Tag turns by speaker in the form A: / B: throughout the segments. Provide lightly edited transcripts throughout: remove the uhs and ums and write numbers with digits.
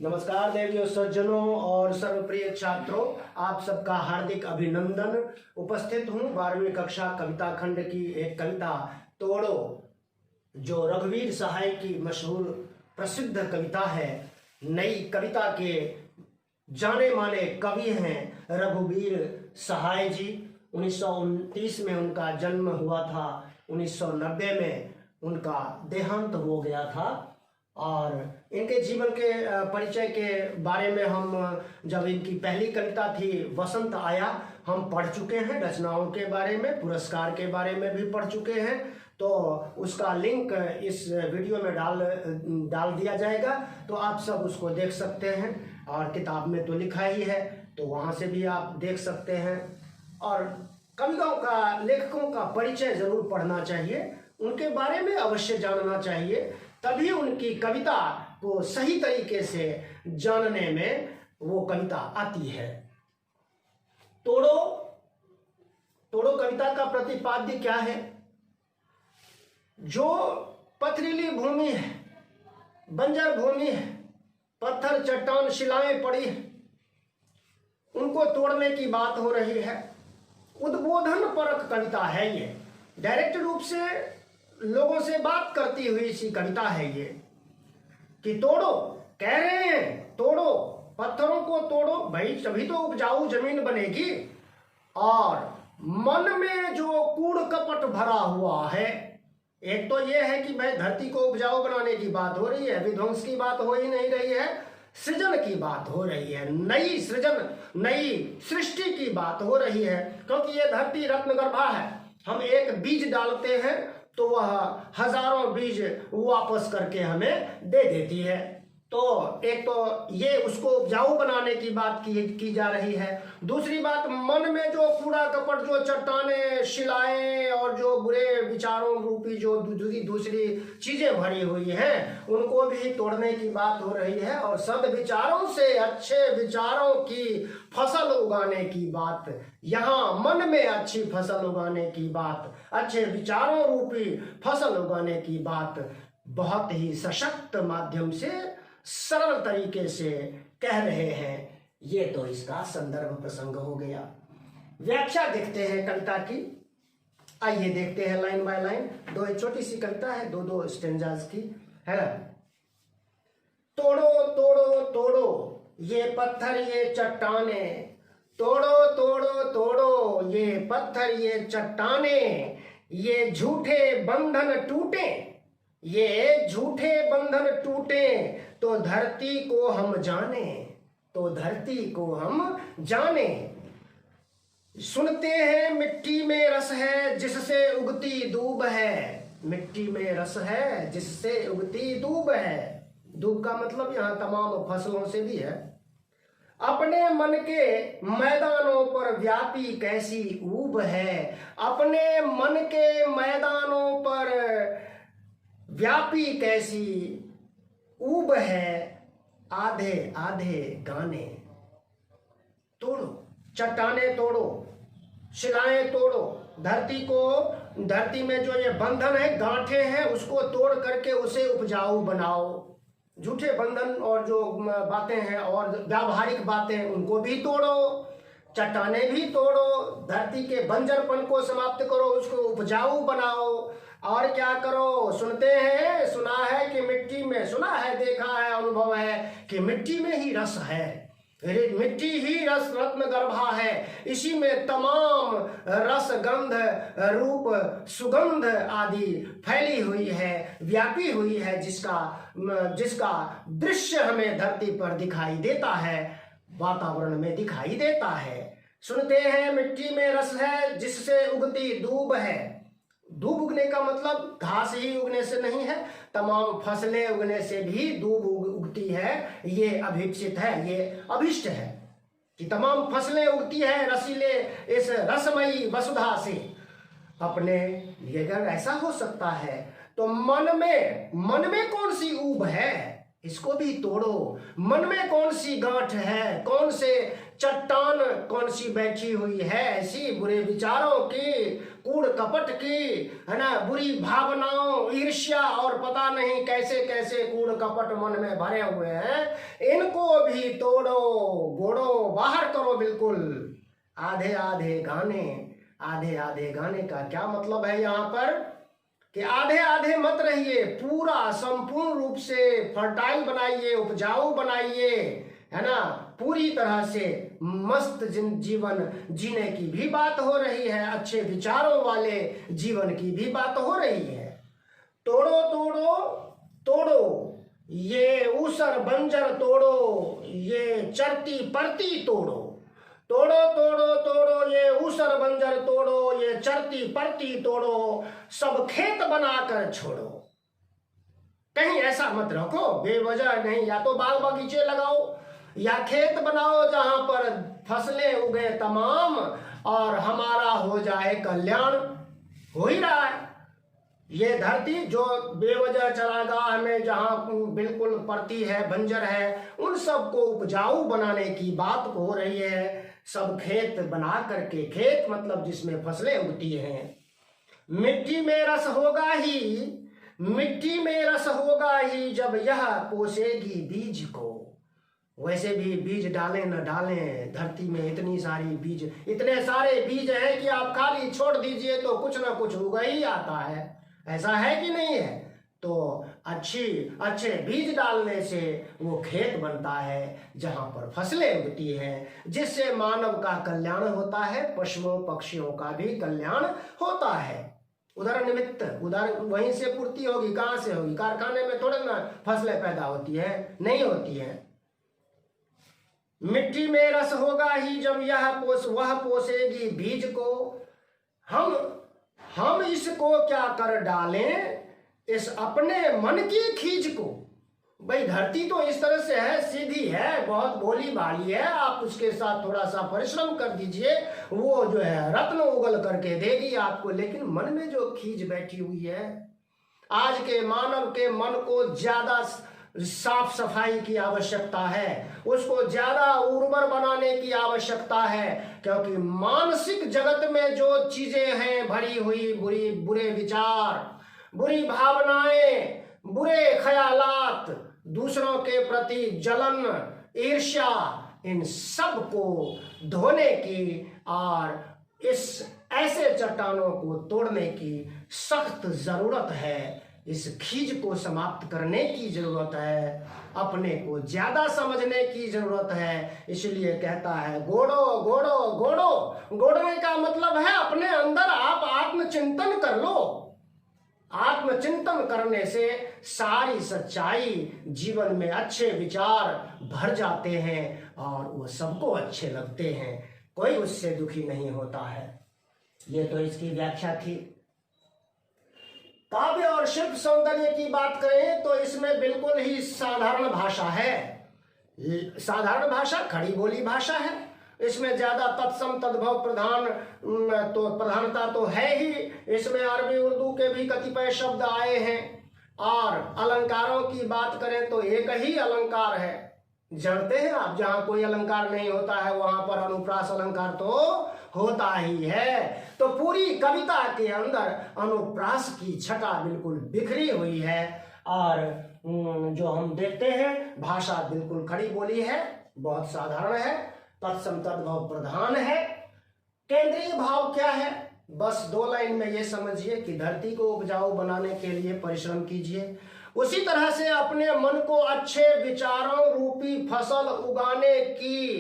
A: नमस्कार देवियों, सज्जनों और सर्वप्रिय छात्रों, आप सबका हार्दिक अभिनंदन। उपस्थित हूँ 12वीं कक्षा कविता खंड की एक कविता तोड़ो, जो रघुवीर सहाय की मशहूर प्रसिद्ध कविता है। नई कविता के जाने माने कवि हैं रघुवीर सहाय जी। 1929 में उनका जन्म हुआ था, 1990 में उनका देहांत हो गया था। और इनके जीवन के परिचय के बारे में हम जब इनकी पहली कविता थी वसंत आया, हम पढ़ चुके हैं। रचनाओं के बारे में, पुरस्कार के बारे में भी पढ़ चुके हैं, तो उसका लिंक इस वीडियो में डाल दिया जाएगा, तो आप सब उसको देख सकते हैं। और किताब में तो लिखा ही है, तो वहाँ से भी आप देख सकते हैं। और कविताओं का, लेखकों का परिचय जरूर पढ़ना चाहिए, उनके बारे में अवश्य जानना चाहिए, तभी उनकी कविता को सही तरीके से जानने में वो कविता आती है। तोड़ो तोड़ो कविता का प्रतिपाद्य क्या है? जो पथरीली भूमि है, बंजर भूमि है, पत्थर चट्टान शिलाएं पड़ी है, उनको तोड़ने की बात हो रही है। उद्बोधन परक कविता है ये, डायरेक्ट रूप से लोगों से बात करती हुई सी कविता है ये, कि तोड़ो, कह रहे हैं तोड़ो, पत्थरों को तोड़ो भाई, तभी तो उपजाऊ जमीन बनेगी। और मन में जो कूड़ कपट भरा हुआ है, एक तो ये है कि भाई धरती को उपजाऊ बनाने की बात हो रही है, विध्वंस की बात हो ही नहीं रही है, सृजन की बात हो रही है, नई सृजन, नई सृष्टि की बात हो रही है। क्योंकि ये धरती रत्नगर्भा है, हम एक बीज डालते हैं तो वह हजारों बीज वापस करके हमें दे देती है। तो एक तो ये उसको उपजाऊ बनाने की बात की जा रही है। दूसरी बात, मन में जो कूड़ा कपट, जो चट्टाने शिलाएं और जो बुरे विचारों रूपी जो दूसरी चीजें भरी हुई हैं, उनको भी तोड़ने की बात हो रही है। और सद्विचारों से अच्छे विचारों की फसल उगाने की बात, यहाँ मन में अच्छी फसल उगाने की बात, अच्छे विचारों रूपी फसल उगाने की बात बहुत ही सशक्त माध्यम से, सरल तरीके से कह रहे हैं। ये तो इसका संदर्भ प्रसंग हो गया। व्याख्या देखते हैं कविता की, आइए देखते हैं लाइन बाय लाइन। दो छोटी सी कविता है, दो स्टेंजाज की है ना। तोड़ो तोड़ो तोड़ो ये पत्थर ये चट्टाने, तोड़ो तोड़ो तोड़ो ये पत्थर ये चट्टाने, ये झूठे बंधन टूटे, ये झूठे बंधन टूटे, तो धरती को हम जाने, तो धरती को हम जाने। सुनते हैं मिट्टी में रस है जिससे उगती दूब है, मिट्टी में रस है जिससे उगती दूब है। दूब का मतलब यहाँ तमाम फसलों से भी है। अपने मन के मैदानों पर व्यापी कैसी ऊब है, अपने मन के मैदानों पर व्यापी कैसी ऊब है, आधे आधे गाने। तोड़ो, चट्टाने तोड़ो, शिलाएं तोड़ो, धरती को, धरती में जो ये बंधन है, गांठे हैं, उसको तोड़ करके उसे उपजाऊ बनाओ। झूठे बंधन और जो बातें हैं और व्यावहारिक बातें, उनको भी तोड़ो, चट्टाने भी तोड़ो, धरती के बंजरपन को समाप्त करो, उसको उपजाऊ बनाओ। और क्या करो? सुनते हैं, सुना है कि मिट्टी में, सुना है, देखा है, अनुभव है कि मिट्टी में ही रस है, मिट्टी ही रस रत्न गर्भा है, इसी में तमाम रस गंध रूप सुगंध आदि फैली हुई है, व्यापी हुई है, जिसका दृश्य हमें धरती पर दिखाई देता है, वातावरण में दिखाई देता है। सुनते हैं मिट्टी में रस है जिससे उगती दूब है। दूब उगने का मतलब घास ही उगने से नहीं है, तमाम फसलें उगने से भी दूब उगती है। ये अभिप्सित है, ये अभिष्ट है कि तमाम फसलें उगती है रसीले इस रसमयी वसुधा से। अपने लिए अगर ऐसा हो सकता है तो मन में कौन सी ऊब है, इसको भी तोड़ो। मन में कौन सी गांठ है, कौन से चट्टान कौन सी बैठी हुई है ऐसी बुरे विचारों की, कूड़ कपट की, है ना, बुरी भावनाओं, ईर्ष्या और पता नहीं कैसे कैसे कूड़ कपट मन में भरे हुए हैं, इनको भी तोड़ो, गोड़ो, बाहर करो बिल्कुल। आधे आधे गाने का क्या मतलब है यहाँ पर कि आधे आधे मत रहिए, पूरा संपूर्ण रूप से फर्टाइल बनाइए, उपजाऊ बनाइए, है ना, पूरी तरह से मस्त जीवन जीने की भी बात हो रही है, अच्छे विचारों वाले जीवन की भी बात हो रही है। तोड़ो तोड़ो तोड़ो, ये ऊसर बंजर तोड़ो, ये चरती परती तोड़ो, तोड़ो तोड़ो तोड़ो, ये ऊसर बंजर तोड़ो, ये चरती परती तोड़ो, सब खेत बनाकर छोड़ो। कहीं ऐसा मत रखो बेवजह नहीं, या तो बाग बगीचे लगाओ या खेत बनाओ जहां पर फसलें उगे तमाम और हमारा हो जाए कल्याण। हो ही रहा है। ये धरती जो बेवजह चरागाह में जहां बिल्कुल परती है, बंजर है, उन सबको उपजाऊ बनाने की बात हो रही है। सब खेत बना करके, खेत मतलब जिसमें फसलें उगती हैं। मिट्टी में रस होगा ही जब यह पोसेगी बीज को। वैसे भी बीज डालें न डालें, धरती में इतनी सारी बीज, इतने सारे बीज हैं कि आप खाली छोड़ दीजिए तो कुछ ना कुछ उगा ही आता है। ऐसा है कि नहीं है? तो अच्छे बीज डालने से वो खेत बनता है जहां पर फसलें उगती हैं, जिससे मानव का कल्याण होता है, पशुओं पक्षियों का भी कल्याण होता है। उधर निमित्त उधर वहीं से पूर्ति होगी, कहां से होगी? कारखाने में थोड़े ना फसलें पैदा होती है, नहीं होती है। मिट्टी में रस होगा ही जब वह पोसेगी बीज को। हम इसको क्या कर डालें, इस अपने मन की खींच को। भाई धरती तो इस तरह से है, सीधी है, बहुत भोली भाली है, आप उसके साथ थोड़ा सा परिश्रम कर दीजिए, वो जो है रत्न उगल करके देगी आपको। लेकिन मन में जो खींच बैठी हुई है, आज के मानव के मन को ज्यादा साफ सफाई की आवश्यकता है, उसको ज्यादा उर्वर बनाने की आवश्यकता है, क्योंकि मानसिक जगत में जो चीजें हैं भरी हुई, बुरे विचार, बुरी भावनाएं, बुरे ख्यालात, दूसरों के प्रति जलन, ईर्ष्या, इन सब को धोने की और इस ऐसे चट्टानों को तोड़ने की सख्त जरूरत है। इस खींच को समाप्त करने की जरूरत है, अपने को ज्यादा समझने की जरूरत है। इसलिए कहता है गोड़ो गोड़ो गोड़ो। गोड़ने का मतलब है अपने अंदर आप आत्मचिंतन कर लो। आत्मचिंतन करने से सारी सच्चाई, जीवन में अच्छे विचार भर जाते हैं और वो सबको अच्छे लगते हैं, कोई उससे दुखी नहीं होता है। ये तो इसकी व्याख्या थी। काव्य और शिल्प सौंदर्य की बात करें तो इसमें बिल्कुल ही साधारण भाषा है। साधारण भाषा, खड़ी बोली भाषा है। इसमें ज्यादा तत्सम तद्भव प्रधानता तो है ही। इसमें अरबी उर्दू के भी कतिपय शब्द आए हैं। और अलंकारों की बात करें तो एक ही अलंकार है, जानते हैं आप, जहां कोई अलंकार नहीं होता है वहां पर अनुप्रास अलंकार तो होता ही है। तो पूरी कविता के अंदर अनुप्रास की छटा बिल्कुल बिखरी हुई है। और जो हम देखते हैं भाषा बिल्कुल खड़ी बोली है, बहुत साधारण है, तत्सम तद्भव प्रधान है। केंद्रीय भाव क्या है? बस 2 लाइन में ये समझिए कि धरती को उपजाऊ बनाने के लिए परिश्रम कीजिए, उसी तरह से अपने मन को अच्छे विचारों रूपी फसल उगाने की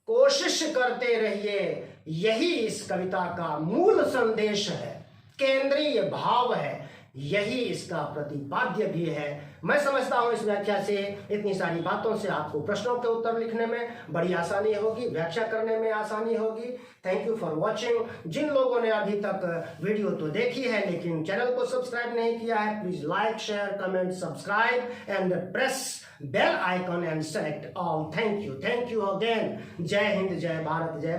A: कोशिश करते रहिए। यही इस कविता का मूल संदेश है, केंद्रीय भाव है, यही इसका प्रतिपाद्य भी है। मैं समझता हूं इस व्याख्या से, इतनी सारी बातों से आपको प्रश्नों के उत्तर लिखने में बड़ी आसानी होगी, व्याख्या करने में आसानी होगी। Thank you for watching. जिन लोगों ने अभी तक वीडियो तो देखी है लेकिन चैनल को सब्सक्राइब नहीं किया है, please like, share, comment, subscribe and press bell icon and select all. Thank you again. जय हिंद, जय भारत, जय